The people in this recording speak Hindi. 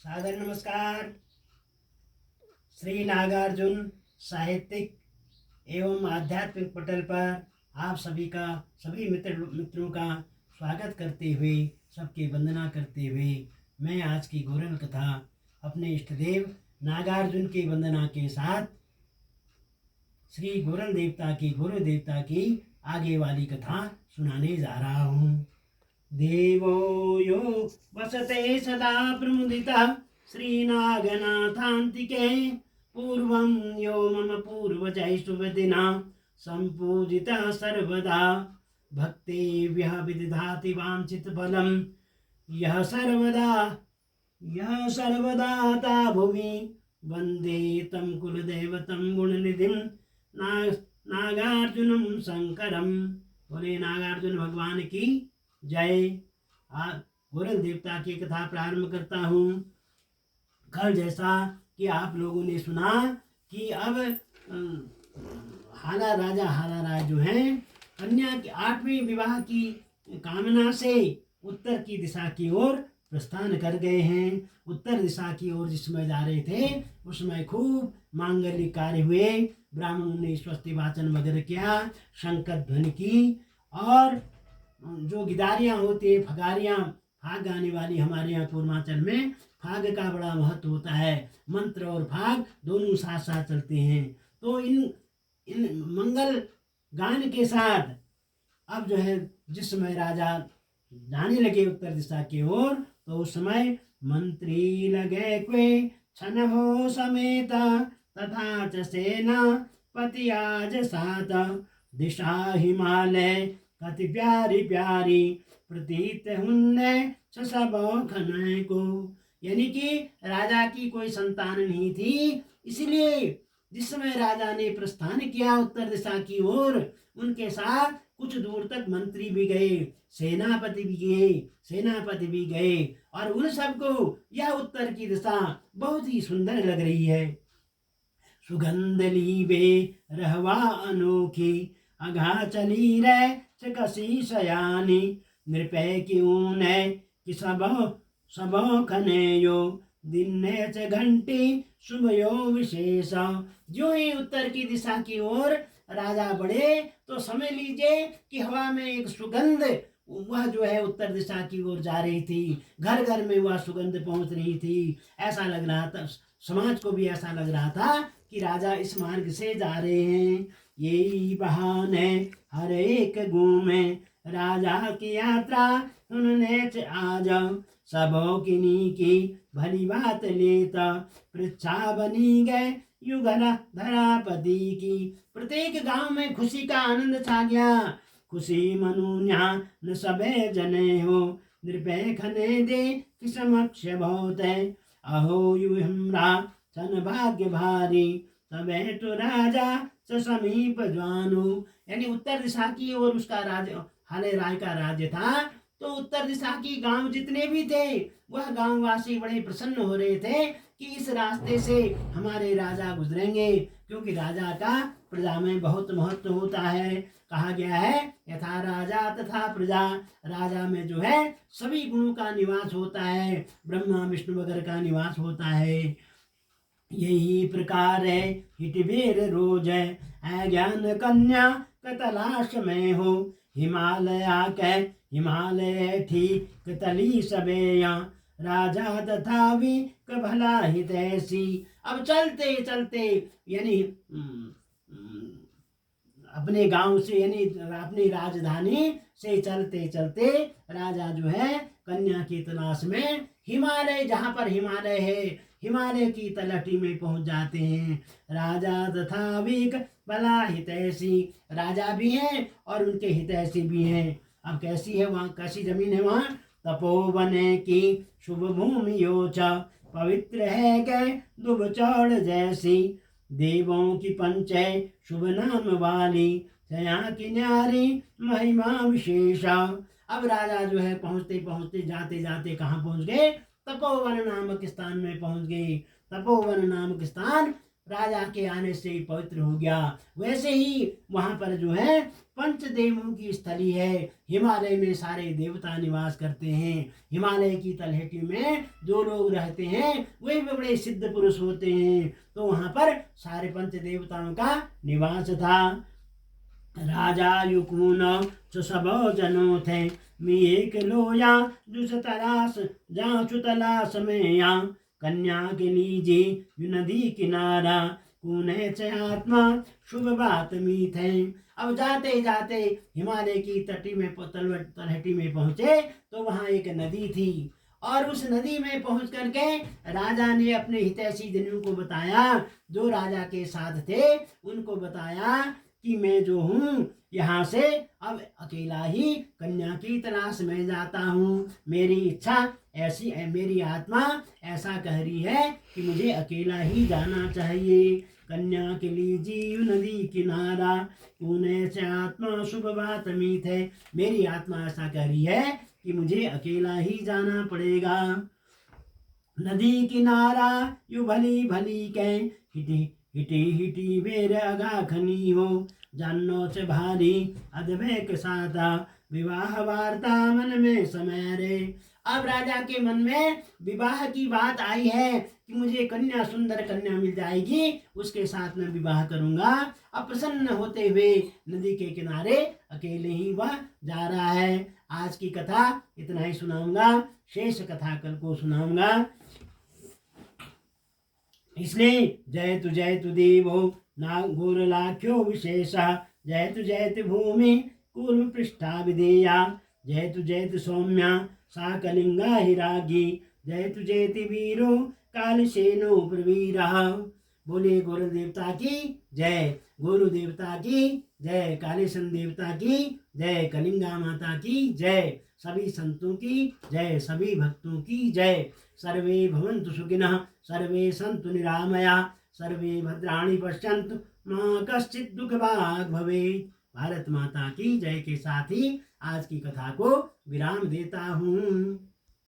सादर नमस्कार। श्री नागार्जुन साहित्यिक एवं आध्यात्मिक पटल पर आप सभी का सभी मित्रों का स्वागत करते हुए, सबकी वंदना करते हुए मैं आज की गोरल कथा अपने इष्ट देव नागार्जुन की वंदना के साथ श्री गोरल देवता की आगे वाली कथा सुनाने जा रहा हूँ। देवो यो वसते सदा प्रमुदितः श्रीनागनाथान्तिके पूर्वं यो मम पूर्वजैः शुभदिना सम्पूजितः सर्वदा भक्तेभ्यः विदधाति वाञ्छितफलं यः सर्वदा ता भुवि वन्दे तं कुलदेवतं गुणनिधिं नागार्जुनं शंकरं। बोले नागार्जुन भगवान की जय। गोरल देवता की कथा प्रारंभ करता हूँ। कल जैसा कि आप लोगों ने सुना कि अब राजा हालाराज जो हैं कन्या की 8वें विवाह की कामना से उत्तर की दिशा की ओर प्रस्थान कर गए हैं। उत्तर दिशा की ओर जिस समय जा रहे थे उस समय खूब मांगलिक कार्य हुए। ब्राह्मणों ने स्वस्ति वाचन वगैरह किया, शंकर ध्वनि की, और जो गिदारियाँ होती है, फगारियाँ, फाग गाने वाली, हमारे यहाँ पूर्वांचल में फाग का बड़ा महत्व होता है। मंत्र और फाग दोनों साथ साथ चलते हैं। तो इन मंगल गान के साथ अब जो है जिस समय राजा जाने लगे उत्तर दिशा की ओर, तो उस समय मंत्री लगे क्वे छन हो समेता तथा च सेना पति आज सात दिशा हिमालय कति प्यारी प्यारी प्रतीत हुन्ने सबो खनय को। यानी कि राजा की कोई संतान नहीं थी, इसलिए जिस समय राजा ने प्रस्थान किया उत्तर दिशा की ओर, उनके साथ कुछ दूर तक मंत्री भी गए, सेनापति भी गए, और उन सबको यह उत्तर की दिशा बहुत ही सुंदर लग रही है। सुगंध लीबे रहवा अनोखी अघा चली रे चकसी सयानी नृपय की ऊन है कि सबो खनेयो दिन ने च घंटी शुभयो विशेष। जो ही उत्तर की दिशा की ओर राजा बढ़े तो समझ लीजिए कि हवा में एक सुगंध, वह जो है उत्तर दिशा की ओर जा रही थी। घर घर में वह सुगंध पहुंच रही थी। ऐसा लग रहा था, समाज को भी ऐसा लग रहा था कि राजा इस मार्ग से जा रहे हैं। यही बहाने हर एक घूमे राजा की यात्रा उन्होंने आज सबों की भली बात लेता पृच्छा बनी गए युगला धरापति की। प्रत्येक गांव में खुशी का आनंद छा गया। खुशी मनुन्या न सबे जने हो नृपय खने दे कि समक्ष बहुत है अहो युहम्रा सन भाग्य भारी तबे तो राजा समीप जानो। यानी उत्तर दिशा की ओर उसका राज्य, हाले राय का राज्य था। तो उत्तर दिशा की गांव जितने भी थे वह गांववासी बड़े प्रसन्न हो रहे थे कि इस रास्ते से हमारे राजा गुजरेंगे, क्योंकि राजा का प्रजा में बहुत महत्व होता है। कहा गया है यथा राजा तथा प्रजा। राजा में जो है सभी गुणों का निवास होता है, ब्रह्मा विष्णु वगैरह का निवास होता है। यही प्रकार है हिटबेर रोज है ज्ञान कन्या कतलाश में हो हिमालय ठीक कतली सबेया राजा तथा भी भला हित ऐसी। अब चलते चलते यानी अपने गांव से यानी अपनी राजधानी से चलते चलते राजा जो है कन्या की तलाश में हिमालय, जहाँ पर हिमालय है, हिमालय की तलहटी में पहुंच जाते हैं। राजा तथा विक भला हितैषी, राजा भी हैं और उनके हितैषी भी हैं। अब कैसी है वहाँ, कैसी जमीन है वहाँ? तपोवन की शुभ भूमि योचा पवित्र है गए दुब चौड़ जैसी देवों की पंचय शुभ नाम वाली यहाँ की न्यारी महिमा विशेषा। अब राजा जो है पहुँचते पहुँचते जाते जाते कहाँ पहुँच गए? तपोवन नामक स्थान में पहुँच गए। तपोवन नामक स्थान राजा के आने से ही पवित्र हो गया। वैसे ही वहाँ पर जो है पंचदेवों की स्थली है। हिमालय में सारे देवता निवास करते हैं। हिमालय की तलहटी में जो लोग रहते हैं वे भी बड़े सिद्ध पुरुष होते हैं। तो वहाँ पर सारे पंच देवताओं का निवास था। राजा युकुन सब जनो थे मी एक लोया जुस तलाश जहाँ तलाश में या कन्या के लीजे नदी किनारा कुने से आत्मा शुभ बात मीत है। अब जाते जाते हिमालय की तलहटी में पहुंचे तो वहां एक नदी थी और उस नदी में पहुंच करके राजा ने अपने हितैषी जनों को बताया, जो राजा के साथ थे उनको बताया कि मैं जो हूँ यहाँ से अब अकेला ही कन्या की तलाश में जाता हूँ। मेरी इच्छा ऐसी है, मेरी आत्मा ऐसा कह रही है कि मुझे अकेला ही जाना चाहिए। कन्या के लिए जीव नदी किनारा तूने से आत्मा शुभ बात मीत है। मेरी आत्मा ऐसा कह रही है कि मुझे अकेला ही जाना पड़ेगा। नदी किनारा यू भली भली कह हिटी हिटी हिटी बेर अगा खनी हो जानो से भारी अदबे के साथा विवाह वार्ता मन में समय रे। अब राजा के मन में विवाह की बात आई है कि मुझे कन्या, सुंदर कन्या मिल जाएगी, उसके साथ मैं विवाह करूंगा। अब प्रसन्न होते हुए नदी के किनारे अकेले ही वह जा रहा है। आज की कथा इतना ही सुनाऊंगा, शेष कथा कल को सुनाऊंगा। इसलिए जयतु देवो नागोर लाख्यो विशेषः जयतु भूमि कूर्म पृष्ठा विधेया जयतु सौम्या साकलिंगा हिरागी जयतु वीरो कालसेनो प्रवीरः। बोले गुरु देवता की जय, गुरु देवता की जय, कालेसन देवता की जय, कलिंगा माता की जय, सभी संतों की जय, सभी भक्तों की जय। सर्वे भवन्तु सुखिनः, सर्वे सन्तु निरामया, सर्वे भद्राणि पश्यन्तु मा कश्चित् दुःखभाग् भवेत्। भारत माता की जय के साथ ही आज की कथा को विराम देता हूँ।